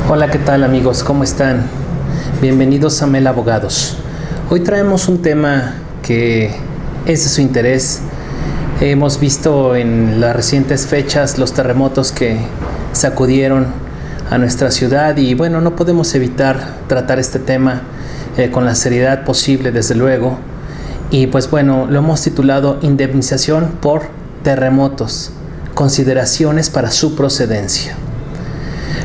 Hola, ¿qué tal amigos? ¿Cómo están? Bienvenidos a Mel Abogados. Hoy traemos un tema que es de su interés. Hemos visto en las recientes fechas los terremotos que sacudieron a nuestra ciudad y bueno, no podemos evitar tratar este tema con la seriedad posible, desde luego. Y pues bueno, lo hemos titulado Indemnización por terremotos, consideraciones para su procedencia.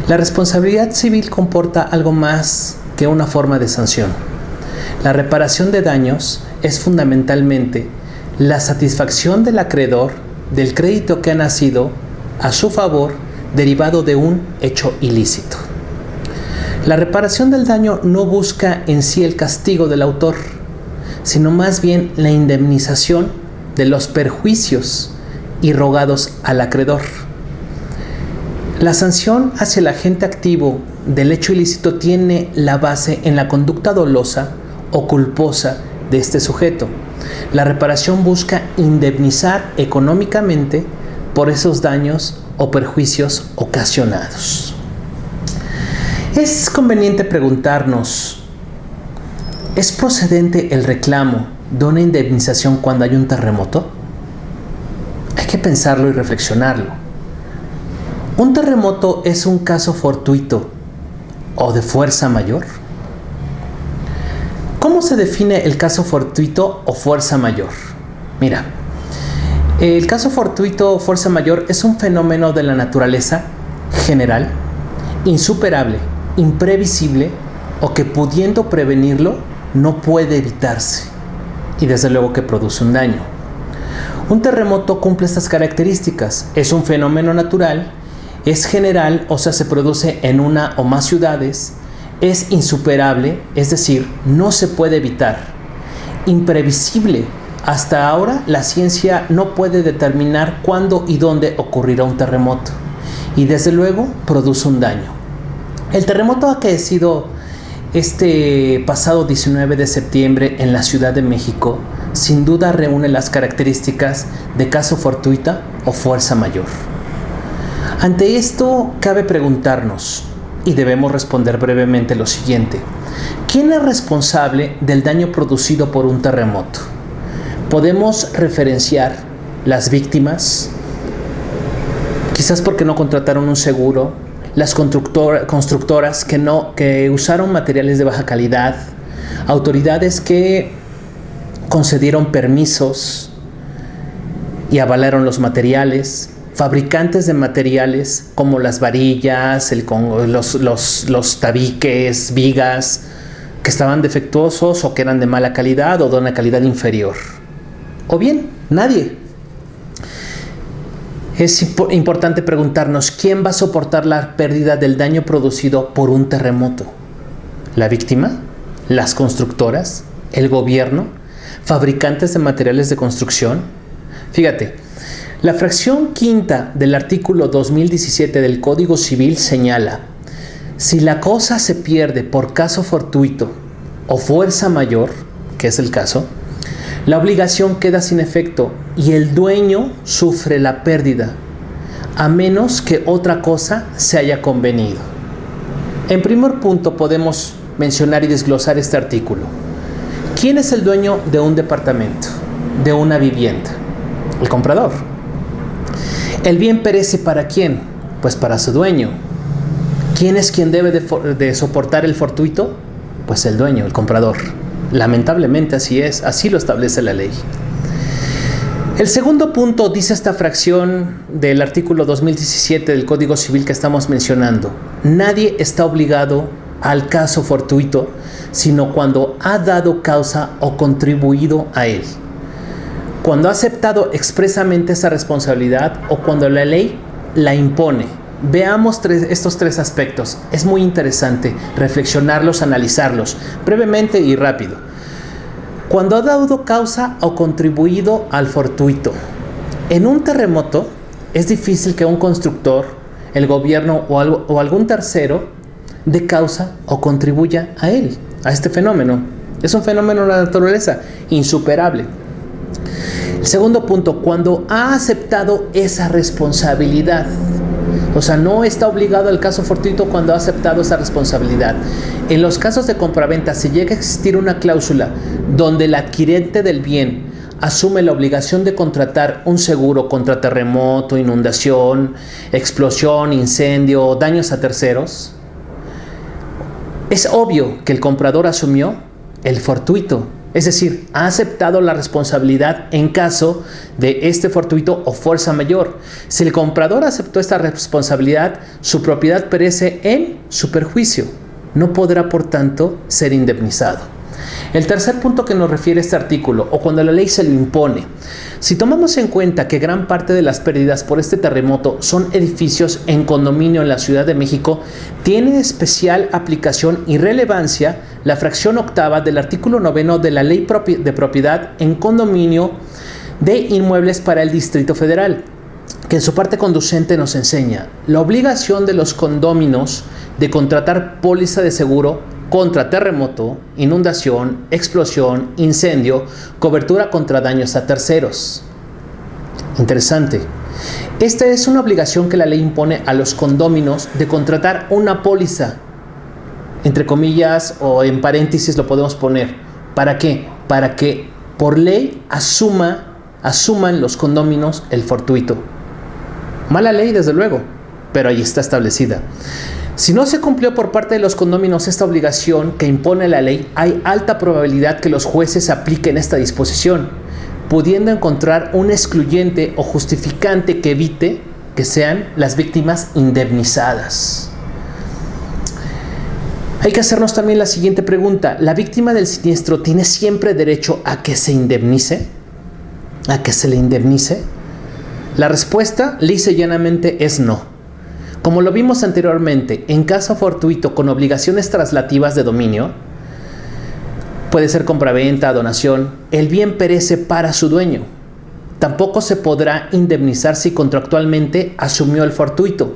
La responsabilidad civil comporta algo más que una forma de sanción. La reparación de daños es fundamentalmente la satisfacción del acreedor del crédito que ha nacido a su favor derivado de un hecho ilícito. La reparación del daño no busca en sí el castigo del autor, sino más bien la indemnización de los perjuicios irrogados al acreedor. La sanción hacia el agente activo del hecho ilícito tiene la base en la conducta dolosa o culposa de este sujeto. La reparación busca indemnizar económicamente por esos daños o perjuicios ocasionados. Es conveniente preguntarnos, ¿es procedente el reclamo de una indemnización cuando hay un terremoto? Hay que pensarlo y reflexionarlo. ¿Un terremoto es un caso fortuito o de fuerza mayor? ¿Cómo se define el caso fortuito o fuerza mayor? Mira, el caso fortuito o fuerza mayor es un fenómeno de la naturaleza general, insuperable, imprevisible o que pudiendo prevenirlo no puede evitarse y desde luego que produce un daño. Un terremoto cumple estas características, es un fenómeno natural, es general, o sea, se produce en una o más ciudades, es insuperable, es decir, no se puede evitar, imprevisible. Hasta ahora la ciencia no puede determinar cuándo y dónde ocurrirá un terremoto y desde luego produce un daño. El terremoto acaecido este pasado 19 de septiembre en la Ciudad de México sin duda reúne las características de caso fortuita o fuerza mayor. Ante esto, cabe preguntarnos, y debemos responder brevemente lo siguiente: ¿quién es responsable del daño producido por un terremoto? ¿Podemos referenciar las víctimas? Quizás porque no contrataron un seguro, las constructoras que usaron materiales de baja calidad, autoridades que concedieron permisos y avalaron los materiales, fabricantes de materiales como las varillas, los tabiques, vigas, que estaban defectuosos o que eran de mala calidad o de una calidad inferior. O bien, nadie. Es importante preguntarnos, ¿quién va a soportar la pérdida del daño producido por un terremoto? ¿La víctima? ¿Las constructoras? ¿El gobierno? ¿Fabricantes de materiales de construcción? Fíjate, la fracción quinta del artículo 2017 del Código Civil señala: si la cosa se pierde por caso fortuito o fuerza mayor, que es el caso, la obligación queda sin efecto y el dueño sufre la pérdida, a menos que otra cosa se haya convenido. En primer punto podemos mencionar y desglosar este artículo. ¿Quién es el dueño de un departamento, de una vivienda? El comprador. ¿El bien perece para quién? Pues para su dueño. ¿Quién es quien debe de soportar el fortuito? Pues el dueño, el comprador. Lamentablemente así es, así lo establece la ley. El segundo punto dice esta fracción del artículo 2017 del Código Civil que estamos mencionando: nadie está obligado al caso fortuito, sino cuando ha dado causa o contribuido a él, cuando ha aceptado expresamente esa responsabilidad o cuando la ley la impone. Veamos estos tres aspectos. Es muy interesante reflexionarlos, analizarlos brevemente y rápido. Cuando ha dado causa o contribuido al fortuito. En un terremoto es difícil que un constructor, el gobierno o algún tercero dé causa o contribuya a él, a este fenómeno. Es un fenómeno de la naturaleza insuperable. El segundo punto, cuando ha aceptado esa responsabilidad. O sea, no está obligado al caso fortuito cuando ha aceptado esa responsabilidad. En los casos de compraventa, si llega a existir una cláusula donde el adquirente del bien asume la obligación de contratar un seguro contra terremoto, inundación, explosión, incendio, daños a terceros, es obvio que el comprador asumió el fortuito. Es decir, ha aceptado la responsabilidad en caso de este fortuito o fuerza mayor. Si el comprador aceptó esta responsabilidad, su propiedad perece en su perjuicio. No podrá, por tanto, ser indemnizado. El tercer punto que nos refiere este artículo, o cuando la ley se lo impone. Si tomamos en cuenta que gran parte de las pérdidas por este terremoto son edificios en condominio en la Ciudad de México, tiene especial aplicación y relevancia la fracción octava del artículo 9 de la Ley de Propiedad en Condominio de Inmuebles para el Distrito Federal, que en su parte conducente nos enseña la obligación de los condóminos de contratar póliza de seguro contra terremoto, inundación, explosión, incendio, cobertura contra daños a terceros. Interesante. Esta es una obligación que la ley impone a los condóminos de contratar una póliza, entre comillas o en paréntesis lo podemos poner. ¿Para qué? Para que por ley asuman los condóminos el fortuito. Mala ley, desde luego, pero ahí está establecida. Si no se cumplió por parte de los condóminos esta obligación que impone la ley, hay alta probabilidad que los jueces apliquen esta disposición, pudiendo encontrar un excluyente o justificante que evite que sean las víctimas indemnizadas. Hay que hacernos también la siguiente pregunta: ¿la víctima del siniestro tiene siempre derecho a que se indemnice? ¿A que se le indemnice? La respuesta, lisa y llanamente, es no. Como lo vimos anteriormente, en caso fortuito con obligaciones traslativas de dominio, puede ser compraventa, donación, el bien perece para su dueño. Tampoco se podrá indemnizar si contractualmente asumió el fortuito.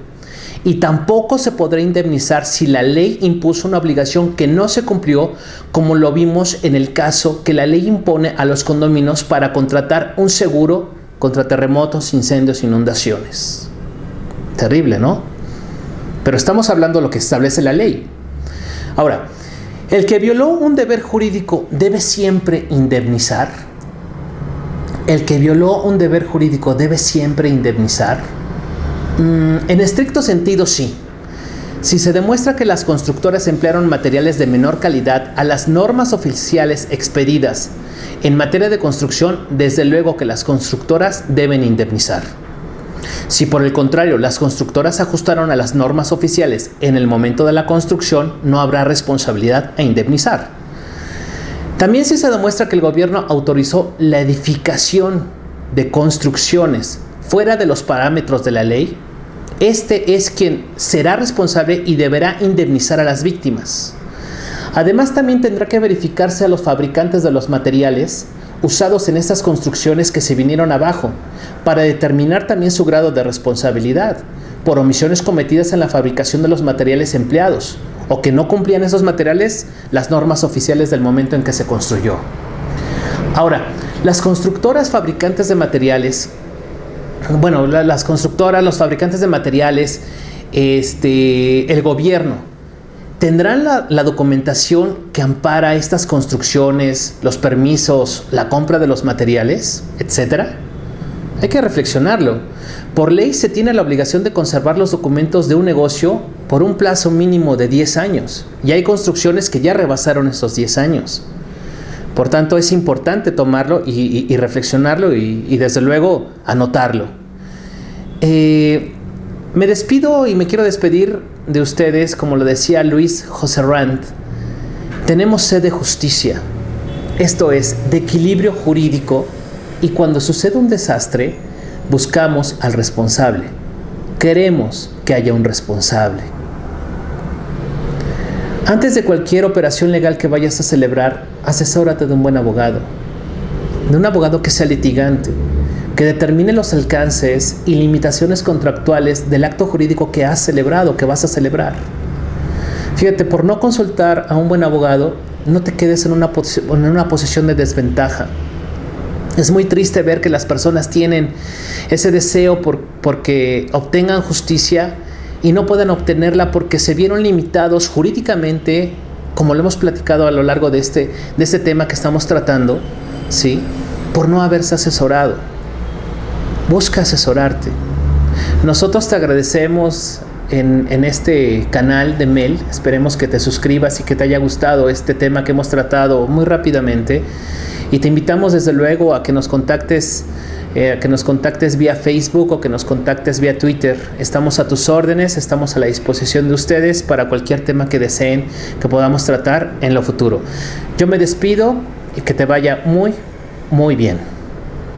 Y tampoco se podrá indemnizar si la ley impuso una obligación que no se cumplió, como lo vimos en el caso que la ley impone a los condóminos para contratar un seguro contra terremotos, incendios, inundaciones. Terrible, ¿no? Pero estamos hablando de lo que establece la ley. Ahora, ¿el que violó un deber jurídico debe siempre indemnizar? ¿El que violó un deber jurídico debe siempre indemnizar? En estricto sentido, sí. Si se demuestra que las constructoras emplearon materiales de menor calidad a las normas oficiales expedidas en materia de construcción, desde luego que las constructoras deben indemnizar. Si por el contrario las constructoras ajustaron a las normas oficiales en el momento de la construcción, no habrá responsabilidad a indemnizar. También si se demuestra que el gobierno autorizó la edificación de construcciones fuera de los parámetros de la ley, este es quien será responsable y deberá indemnizar a las víctimas. Además, también tendrá que verificarse a los fabricantes de los materiales usados en estas construcciones que se vinieron abajo, para determinar también su grado de responsabilidad por omisiones cometidas en la fabricación de los materiales empleados, o que no cumplían esos materiales las normas oficiales del momento en que se construyó. Ahora, las constructoras fabricantes de materiales, las constructoras, los fabricantes de materiales, el gobierno, ¿tendrán la documentación que ampara estas construcciones, los permisos, la compra de los materiales, etcétera? Hay que reflexionarlo. Por ley se tiene la obligación de conservar los documentos de un negocio por un plazo mínimo de 10 años. Y hay construcciones que ya rebasaron esos 10 años. Por tanto, es importante tomarlo y reflexionarlo y desde luego anotarlo. Me despido y me quiero despedir de ustedes, como lo decía Luis José Rand. Tenemos sed de justicia, esto es, de equilibrio jurídico, y cuando sucede un desastre, buscamos al responsable. Queremos que haya un responsable. Antes de cualquier operación legal que vayas a celebrar, asesórate de un buen abogado, de un abogado que sea litigante, que determine los alcances y limitaciones contractuales del acto jurídico que has celebrado, que vas a celebrar. Fíjate, por no consultar a un buen abogado, no te quedes en una posición de desventaja. Es muy triste ver que las personas tienen ese deseo porque obtengan justicia y no puedan obtenerla porque se vieron limitados jurídicamente, como lo hemos platicado a lo largo de este tema que estamos tratando, ¿sí? Por no haberse asesorado. Busca asesorarte. Nosotros te agradecemos en este canal de Mel. Esperemos que te suscribas y que te haya gustado este tema que hemos tratado muy rápidamente. Y te invitamos desde luego a que nos contactes vía Facebook o que nos contactes vía Twitter. Estamos a tus órdenes, estamos a la disposición de ustedes para cualquier tema que deseen que podamos tratar en lo futuro. Yo me despido y que te vaya muy, muy bien.